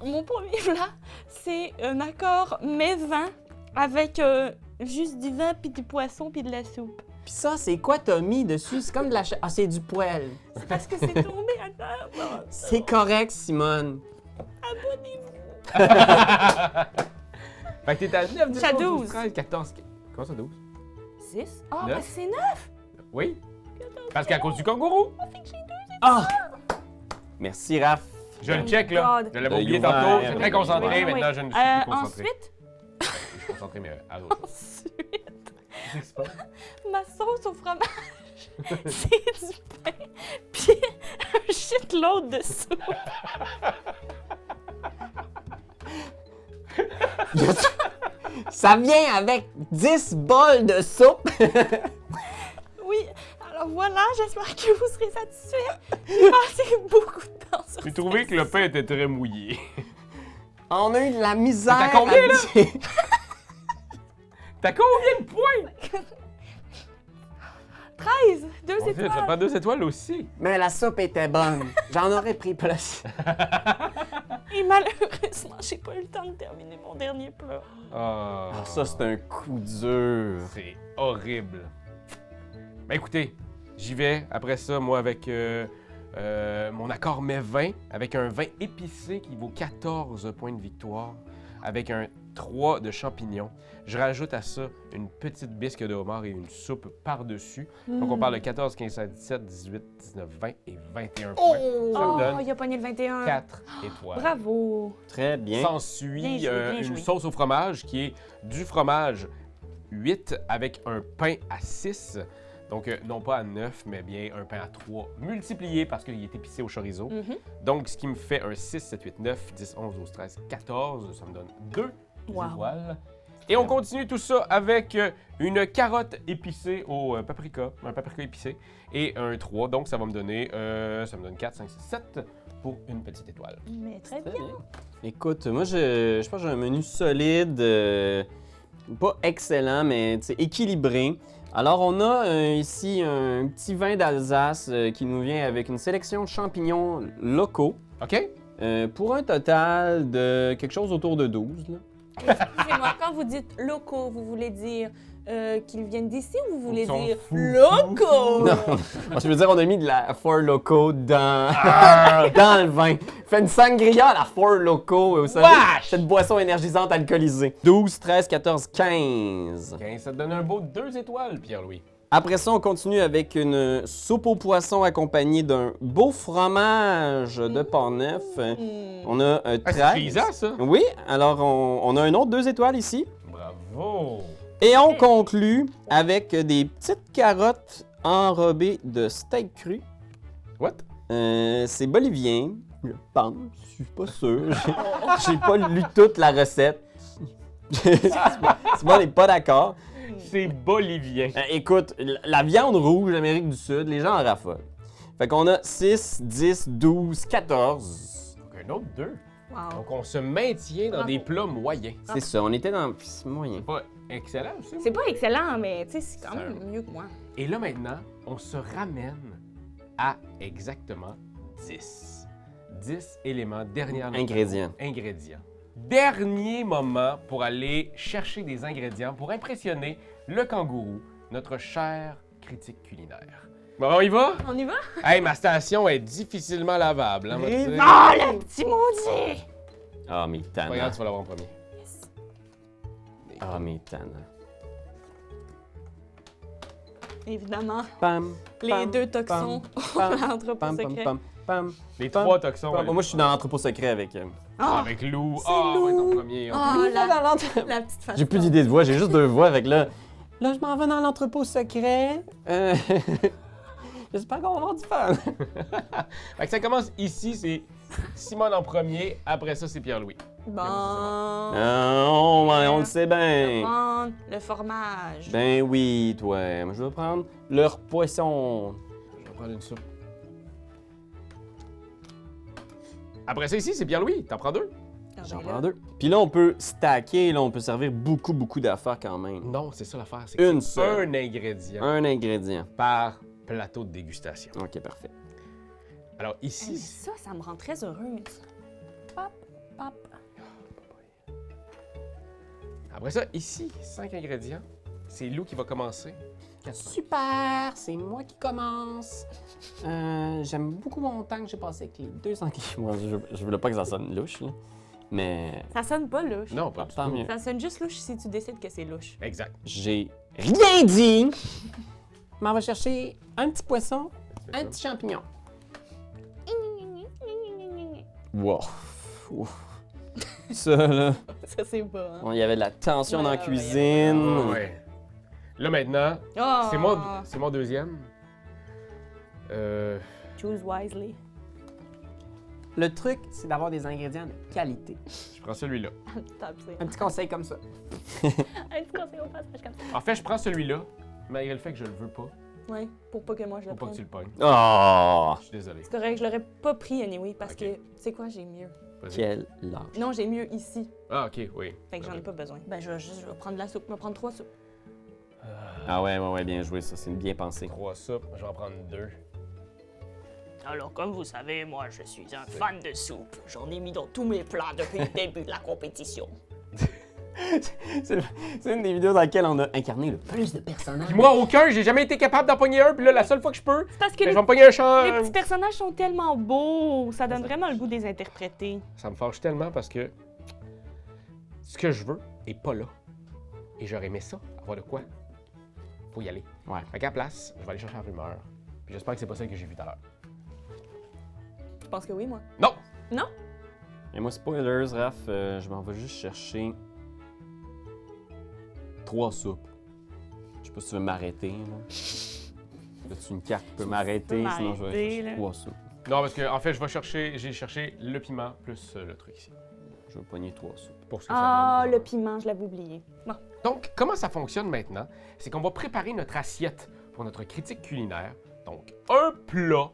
Mon premier plat, c'est un accord mets-vin avec juste du vin, puis du poisson, puis de la soupe. Pis ça, c'est quoi t'as mis dessus? C'est comme de la Ah, c'est du poêle. C'est parce que c'est tombé à terre. Bon, C'est correct, Simone. abonnez-vous. Fait que t'es à 9, 10, J'étais à 11, 12, 12. 13, 14... Comment ça, 12? 6? Ah, Neuf. parce que c'est 9. Oui? Parce qu'à cause du kangourou. Ah! Merci, Raph. Je le check, là. God. Je l'avais Le oublié Youvert. tantôt. J'étais très Oui, concentré. oui. Maintenant, je ne suis plus concentré. Ensuite, Je suis concentré, mais à l'autre. ensuite, ma sauce au fromage, c'est du pain, puis un shitload de soupe. Ça vient avec 10 bols de soupe. Oui, alors voilà, j'espère que vous serez satisfaits. J'ai passé beaucoup de temps sur J'ai trouvé que le pain était très mouillé. On a eu de la misère. T'as combien, là? dire- T'as combien de points? 13, 2 Mon Dieu, ça étoiles. prend 2 étoiles aussi. Mais la soupe était bonne. J'en aurais pris plus. Et malheureusement, j'ai pas eu le temps de terminer mon dernier plat. Ah, Ah, ça, c'est un coup dur. c'est horrible. Ben écoutez, j'y vais après ça, moi, avec mon accord mets 20, avec un vin épicé qui vaut 14 points de victoire, avec un 3 de champignons. Je rajoute à ça une petite bisque de homard et une soupe par-dessus. Donc on parle de 14, 15, 16, 17, 18, 19, 20 et 21 points. Ça me Oh, donne il a pogné le 21. 4 étoiles. Bravo. Très bien. S'ensuit Bien joué, bien une joué. sauce au fromage qui est du fromage 8 avec un pain à 6. Donc, non pas à 9, mais bien un pain à 3 multiplié parce qu'il est épicé au chorizo. Mhm. Donc, ce qui me fait un 6, 7, 8, 9, 10, 11, 12, 13, 14. Ça me donne 2 Wow. étoiles. Et on continue tout ça avec une carotte épicée au paprika, un paprika épicé, et un 3. Donc, ça va me donner, 4, 5, 6, 7 pour une petite étoile. Mais très Très bien. bien. Écoute, moi, je pense que j'ai un menu solide, pas excellent, mais tu sais, équilibré. Alors, on a ici un petit vin d'Alsace qui nous vient avec une sélection de champignons locaux OK? pour un total de quelque chose autour de 12. Là. Excusez-moi, quand vous dites locaux, vous voulez dire qu'ils viennent d'ici ou vous voulez Ils sont dire fous, loco? Non, je veux dire, on a mis de la Four Loco dans, dans le vin. Fait une sangria à la Four Loco, vous savez, Wesh! cette boisson énergisante alcoolisée. 12, 13, 14, 15. Ok, ça te donne un beau 2 étoiles, Pierre-Louis. Après ça, on continue avec une soupe au poisson accompagnée d'un beau fromage de Port-Neuf. On a Ah, 13. c'est paysan, ça? Oui, alors on a un autre 2 étoiles ici. Bravo! Et on conclut avec des petites carottes enrobées de steak cru. What? C'est bolivien, je pense, je suis pas sûr. J'ai pas lu toute la recette. Simon n'est pas d'accord. C'est bolivien. Écoute, la viande rouge d'Amérique du Sud, les gens en raffolent. Fait qu'on a 6, 10, 12, 14. Donc un autre 2. Wow. Donc on se maintient dans Bravo. des plats moyens. C'est ça, on était dans c'est moyen. Pas excellent aussi. C'est pas excellent, mais tu sais, c'est quand Ça- même mieux que moi. Et là maintenant, on se ramène à exactement 10. 10 éléments, dernièrement. Ingrédients. Ingrédients. Dernier moment pour aller chercher des ingrédients pour impressionner le kangourou, notre cher critique culinaire. Bon, on y va? On y va? Hey, ma station est difficilement lavable. Hein, moi, tu sais. Ah, le petit maudit! Ah, mais C'est pas grave, tannant. tu vas l'avoir en premier. Ah, mais tannant. Évidemment, Pam, les pam, deux toxons pam, ont l'entrepôt pam, pam, secret. pam, pam. Les Pam, 3 toxons. pam. Moi, je suis dans l'entrepôt secret avec... Ah, Avec Lou. C'est Ah, on va être en Lou. premier. Ah, Lou va la, dans l'entre- la petite face. J'ai plus d'idée de voix, j'ai juste 2 voix avec là. Là, je m'en vais dans l'entrepôt secret. J'espère qu'on va avoir du fun. Fait que ça commence ici, c'est Simone en premier. Après ça, c'est Pierre-Louis. Bon. On le sait bien. Prendre le fromage. Ben oui, toi. Moi, je vais prendre leur poisson. Je vais prendre une soupe. Après ça, ici, c'est Pierre-Louis. T'en prends 2? Ah, J'en ben là. prends 2. Puis là, on peut stacker, là, on peut servir beaucoup d'affaires quand même. Non, c'est ça l'affaire. C'est Une que c'est seule. un ingrédient Un ingrédient. par plateau de dégustation. Ok, parfait. Alors Mais ici, ça me rend très heureuse. Pop, pop. après ça, ici, 5 ingrédients. C'est Lou qui va commencer. Super, c'est moi qui commence. J'aime beaucoup mon temps que j'ai passé avec les 2 ingrédients. Je voulais pas que ça sonne louche, là. Mais Ça sonne pas louche. Non, pas du tant tout. mieux. Ça sonne juste louche si tu décides que c'est louche. Exact. J'ai rien dit. M'en va chercher un petit poisson, un petit champignon. Wow. Ouf. Ça, là. Ça, c'est pas. Hein? Bon, il y avait de la tension Ouais, dans la ouais, cuisine. Ouais. Là maintenant, Oh! c'est mon deuxième. Choose wisely. Le truc, c'est d'avoir des ingrédients de qualité. Je prends celui-là. Tape, c'est. Un petit conseil comme ça. Un petit conseil au passage comme ça. En fait, je prends celui-là, malgré le fait que je le veux pas. Ouais, pour pas que moi je le Faut pas que prenne. tu le pognes. Oh! Je suis désolé. C'est correct, je l'aurais pas pris anyway parce Ok. que, c'est quoi, j'ai mieux. Vas-y. Quel lâche. Non, j'ai mieux ici. Ah, ok, oui. Fait que j'en ai pas besoin. Ben, je vais prendre la soupe, je vais prendre 3 soupes. Ah ouais, bien joué, ça, c'est bien pensé. 3 soupes, je vais en prendre 2. Alors, comme vous savez, moi, je suis un fan de soupe. J'en ai mis dans tous mes plats depuis le début de la compétition. C'est une des vidéos dans lesquelles on a incarné le plus de personnages. Puis moi, aucun, j'ai jamais été capable d'en pogner un, puis là, la seule fois que je peux, C'est parce que ben, je les, vais me pogner un champ. les petits personnages sont tellement beaux. Ça donne vraiment le goût de les interpréter. Ça me fâche tellement parce que ce que je veux est pas là. Et j'aurais aimé ça, avoir de quoi. Faut y aller. Ouais. Fait qu'à la place, je vais aller chercher la rumeur. Puis j'espère que c'est pas ça que j'ai vu tout à l'heure. Je pense que oui, moi. Non! Non? Et moi, spoilers, Raph, je m'en vais juste chercher 3 soupes. Je sais pas si tu veux m'arrêter, là. As-tu une carte qui peut m'arrêter? peux Sinon, je vais m'arrêter, chercher là. 3 soupes. Non, parce que en fait, j'ai cherché le piment plus le truc ici. Je vais pogner 3 soupes. Pour ce que Ah, ça le donne. piment, je l'avais oublié. Bon. Donc, comment ça fonctionne maintenant? C'est qu'on va préparer notre assiette pour notre critique culinaire. Donc, un plat,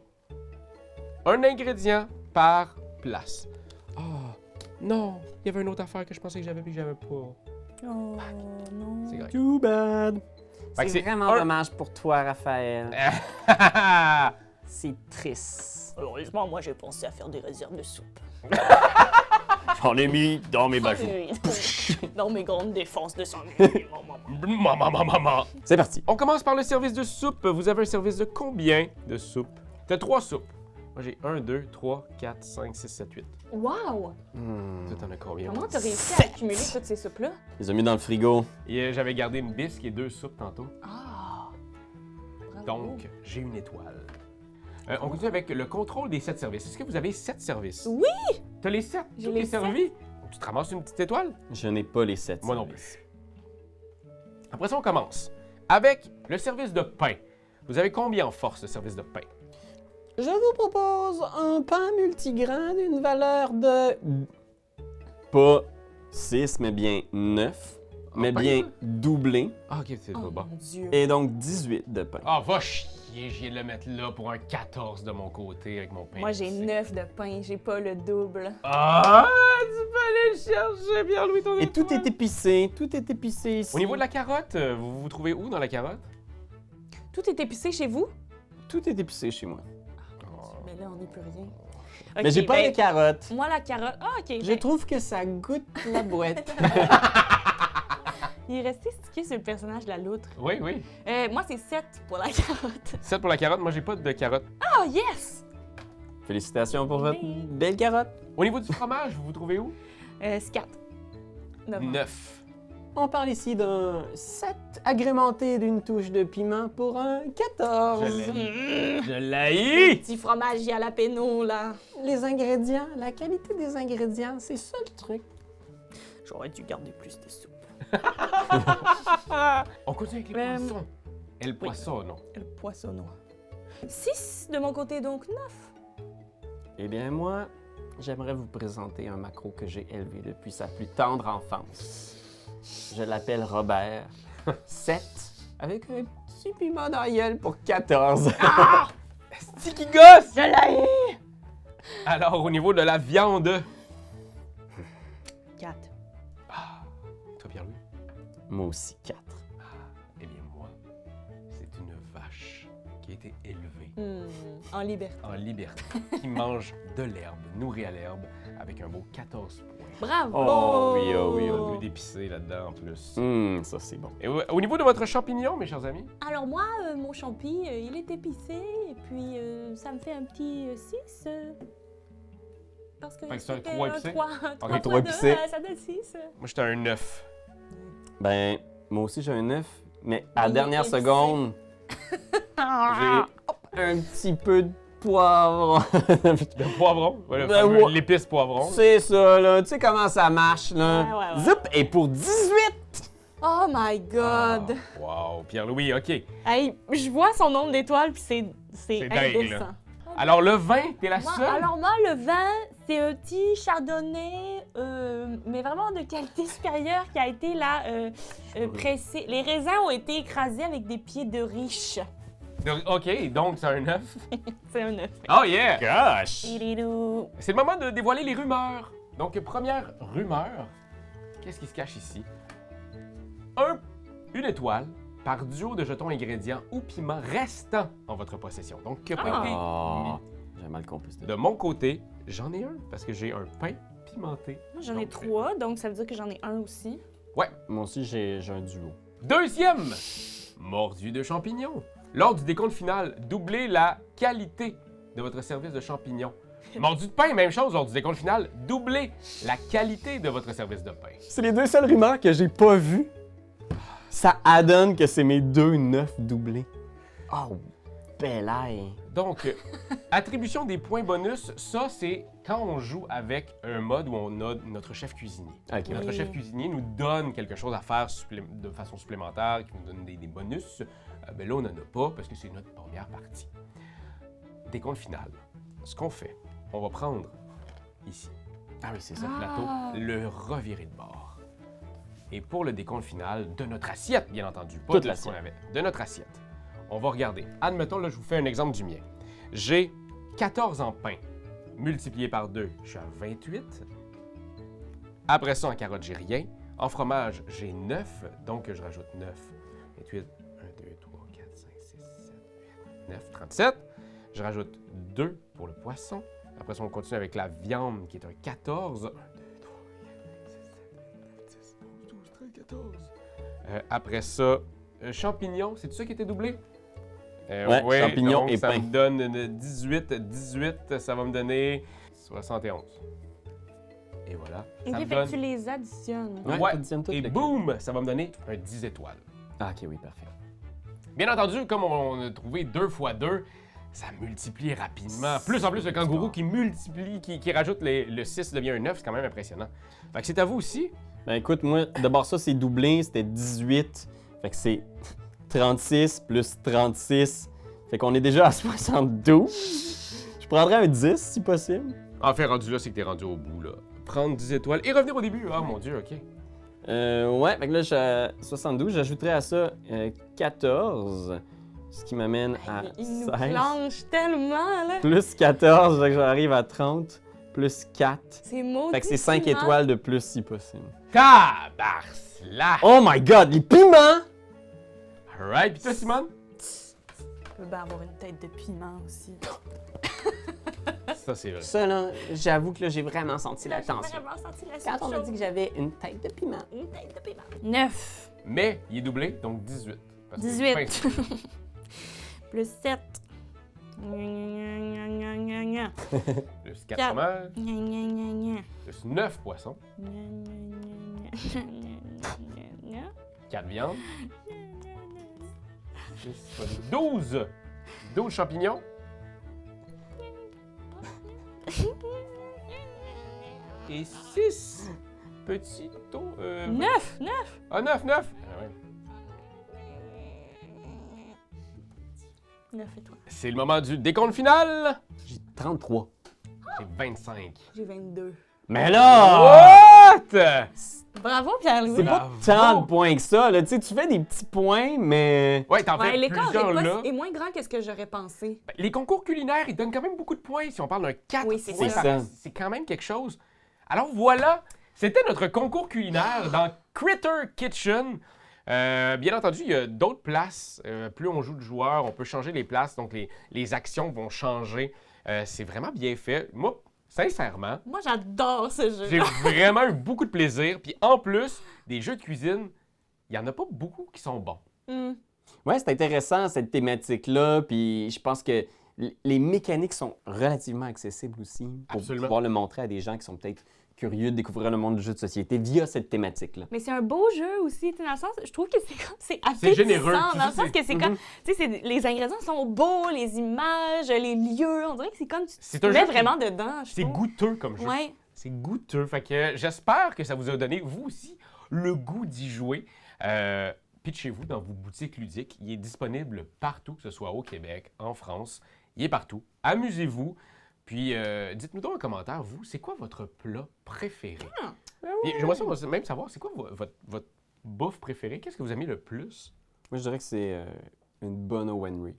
un ingrédient par place. Ah, non! Il y avait une autre affaire que je pensais que j'avais puis que j'avais pas. Oh, non. C'est grave. Too bad. Fait que C'est c'est vraiment un- dommage pour toi, Raphaël. C'est triste. Heureusement, moi, j'ai pensé à faire des réserves de soupe. J'en ai mis dans mes bajoux. Dans mes grandes défenses de sang. Maman. C'est parti. On commence par le service de soupe. Vous avez un service de combien de soupes? T'as 3 soupes. Moi, j'ai 1, 2, 3, 4, 5, 6, 7, 8. Wow! Toi, t'en as combien? Comment t'as réussi à accumuler toutes ces soupes-là? Je les ai mis dans le frigo. Et j'avais gardé une bisque et 2 soupes tantôt. Ah! Bravo. Donc, j'ai une étoile. On continue avec le contrôle des 7 services. Est-ce que vous avez 7 services? Oui! T'as les 7? J'ai Tout les est servi? Tu te ramasses une petite étoile? Je n'ai pas les 7. Moi non plus. Après ça, on commence avec le service de pain. Vous avez combien en force, le service de pain? Je vous propose un pain multigrain d'une valeur de... Pas 6, mais bien 9. Mais pain, bien ça? doublé. Ah, ok, c'est Oh bon. mon Dieu! Et donc 18 de pain. Ah, va chier, je viens de le mettre là pour un 14 de mon côté avec mon pain. Moi, j'ai épicé. 9 de pain, j'ai pas le double. Ah, tu peux aller le chercher, Pierre-Louis, ton Et tout étoile. est épicé. Tout est épicé ici. Au niveau de la carotte, vous vous trouvez où dans la carotte? Tout est épicé chez vous? Tout est épicé chez moi. Mais là, on n'est plus rien. Mais j'ai pas de carottes. Moi, la carotte... Ah, OK. Je trouve que ça goûte la boîte. Il est resté stické sur le personnage de la loutre. Oui, oui. Moi, c'est 7 pour la carotte. 7 pour la carotte, moi j'ai pas de carotte. Oh, yes! Félicitations pour votre Oui. belle carotte. Au niveau du fromage, vous vous trouvez où? C'est 4. 9. On parle ici d'un 7 agrémenté d'une touche de piment pour un 14. Je l'ai. Petit fromage jalapeno, là. Les ingrédients, la qualité des ingrédients, c'est ça le truc. J'aurais dû garder plus de soupe. On continue avec les Euh, poissons. Et le poisson, non? Le poissonnois. 6 de mon côté, donc 9. Eh bien, moi, j'aimerais vous présenter un macro que j'ai élevé depuis sa plus tendre enfance. Je l'appelle Robert. 7, avec un petit piment dans la gueule pour 14. C'est qui gosse! Je l'ai! Alors, au niveau de la viande, 4. toi, Pierre-Louis? Moi aussi, 4. Eh bien, moi, c'est une vache qui a été élevée En liberté. en liberté, qui mange de l'herbe, nourrie à l'herbe, avec un beau 14 points. Bravo! Oh oui, oh oui, Un oh peu d'épicé là-dedans en plus. Ça, c'est bon. Et au niveau de votre champignon, mes chers amis? Alors moi, mon champi, il est épicé, et puis ça me fait un petit 6. Parce que Fait que c'est un c'était 3 épicé? 3, Ok, 3 épicé. ça donne 6. Moi, j'étais un 9. Ben, moi aussi, j'ai un 9, mais à la Il est dernière épicé. seconde, j'ai un petit peu de poivre. Le poivron? Ouais, le Ben, fameux- ouais. l'épice poivron. C'est ça, là. Tu sais comment ça marche, là. Ouais. Zoup! Et pour 18! Oh my God! Wow, Pierre-Louis, OK. Hey, je vois son nombre d'étoiles, puis c'est C'est dingue, indécent. là. Alors, le vin, t'es la Moi, seule? alors moi, le vin, c'est un petit chardonnay, mais vraiment de qualité supérieure qui a été là pressé. Les raisins ont été écrasés avec des pieds de riche. OK, donc c'est un 9. C'est un 9. Oh yeah! Gosh! Tididou. C'est le moment de dévoiler les rumeurs. Donc, première rumeur. Qu'est-ce qui se cache ici? Une étoile par duo de jetons ingrédients ou piments restant en votre possession. Donc, qui n'a pas été Oh, j'ai mal compris. mis. De mon côté, j'en ai un parce que j'ai un pain pimenté. Moi, j'en ai Donc, 3, donc ça veut dire que j'en ai un aussi. Ouais. Moi aussi, j'ai un duo. Deuxième, mordu de champignons. Lors du décompte final, doublez la qualité de votre service de champignons. Mordu de pain, même chose. Lors du décompte final, doublez la qualité de votre service de pain. C'est les deux seules rumeurs que j'ai pas vues. Ça adonne que c'est mes 2 9 doublés. Oh, bel ail. Donc, attribution des points bonus, ça, c'est quand on joue avec un mode où on a notre chef cuisinier. Ok. Notre chef cuisinier nous donne quelque chose à faire de façon supplémentaire, qui nous donne des bonus. Ben là, on n'en a pas parce que c'est notre première partie. Décompte final. Ce qu'on fait, on va prendre ici, Ah oui, c'est ça. le plateau, le revirer de bord. Et pour le décompte final de notre assiette, bien entendu, pas Toute de ce qu'on l'assiette. avait, de notre assiette, on va regarder. Admettons, là, je vous fais un exemple du mien. J'ai 14 en pain. Multiplié par 2, je suis à 28. Après ça, en carotte, j'ai rien. En fromage, j'ai 9, donc je rajoute 9. 28, 1, 2, 3, 4, 5, 6, 7, 8, 9, 37. Je rajoute 2 pour le poisson. Après ça, on continue avec la viande qui est un 14. 1, 2, 3, 4, 5, 6, 7, 8, 9, 10, 11, 12, 13, 14. Après ça, champignons, c'est ça qui était doublé? Ouais, champignons donc et ça pain. me donne une 18, ça va me donner 71. Et voilà. Ça Ok, me fait que donne... tu les additionnes. Ouais, t'additionnes toutes et les- boum, ça va me donner un 10 étoiles. Ah, ok, oui, parfait. Bien entendu, comme on a trouvé 2 x 2, ça multiplie rapidement. Plus en plus, le kangourou qui multiplie, qui rajoute le 6 devient un 9, c'est quand même impressionnant. Fait que c'est à vous aussi. Ben écoute, moi, d'abord ça, c'est doublé, c'était 18. Fait que c'est 36 plus 36. Fait qu'on est déjà à 72. Je prendrais un 10 si possible. En fait, rendu là, c'est que t'es rendu au bout, là. Prendre 10 étoiles et revenir au début. Ah, mon Dieu, OK. Ouais, fait que là, je suis à 72. J'ajouterais à ça 14. Ce qui m'amène à Il nous 16. planche tellement, là. Plus 14, fait que j'arrive à 30. Plus 4. C'est maudit. Fait que c'est 5 piment. étoiles de plus si possible. Tabarcela! Oh my god, les piments! Alright, pis toi, Simone? Tu peux bien avoir une tête de piment aussi. Ça, c'est vrai. Ça, là, j'avoue que là, j'ai vraiment senti la tension. J'ai vraiment senti la Quand on a dit que j'avais une tête de piment. Une tête de piment. 9. Mais il est doublé, donc 18. Parce que 18. fin- Plus 7. Gna, gna, gna, gna, gna. Plus 4 Quatre. fromages, Gna, gna, gna, gna. plus 9 poissons, Gna, gna, gna, gna, gna, gna, gna. 4 viandes, plus 12. 12 champignons. Et 6 petits taux. 9. Ah, 9. Ah, ouais. 9 étoiles. C'est le moment du décompte final. J'ai 33. J'ai 25. J'ai 22. Mais là! What? Bravo, Pierre-Louis. C'est pas Bravo! tant de points que ça, là. Tu sais, tu fais des petits points, mais... Ouais, t'en Ouais, fais l'écart plusieurs là. est moins grand que ce que j'aurais pensé. Ben, les concours culinaires, ils donnent quand même beaucoup de points. Si on parle d'un 4 Oui, c'est points, ça. c'est quand même quelque chose. Alors voilà, c'était notre concours culinaire dans Critter Kitchen. Bien entendu, il y a d'autres places. Plus on joue de joueurs, on peut changer les places, donc les actions vont changer. C'est vraiment bien fait. Moi, sincèrement, Moi, j'adore ce jeu. j'ai vraiment eu beaucoup de plaisir. Puis en plus, des jeux de cuisine, il n'y en a pas beaucoup qui sont bons. Ouais, c'est intéressant, cette thématique-là, puis je pense que les mécaniques sont relativement accessibles aussi pour Absolument. pouvoir le montrer à des gens qui sont peut-être curieux de découvrir le monde du jeu de société via cette thématique-là. Mais c'est un beau jeu aussi, tu sais, dans le sens, je trouve que c'est appétissant, C'est généreux, tu dans le sais, sens que c'est comme, tu sais, les ingrédients sont beaux, les images, les lieux, on dirait que c'est comme, tu C'est te un mets jeu vraiment dedans, je C'est trouve. goûteux comme jeu. Ouais. C'est goûteux. Fait que j'espère que ça vous a donné, vous aussi, le goût d'y jouer. Pitchez-vous dans vos boutiques ludiques. Il est disponible partout, que ce soit au Québec, en France. Il est partout. Amusez-vous. Puis dites-nous donc en commentaire, vous, c'est quoi votre plat préféré? Et j'aimerais ça même savoir, c'est quoi votre bouffe préférée? Qu'est-ce que vous aimez le plus? Moi, je dirais que c'est une bonne O'Henry.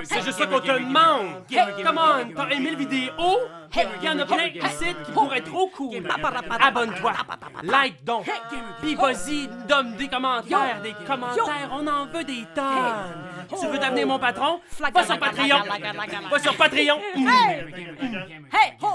C'est juste ça qu'on te demande! Hey, come on! T'as aimé le vidéo? Il y en a plein ici qui pourraient être trop cool! Abonne-toi! Like donc! Puis vas-y, donne des commentaires! Des commentaires, on en veut des tonnes! Tu veux devenir mon patron? Va sur Patreon! Va sur Patreon! Hey, ho,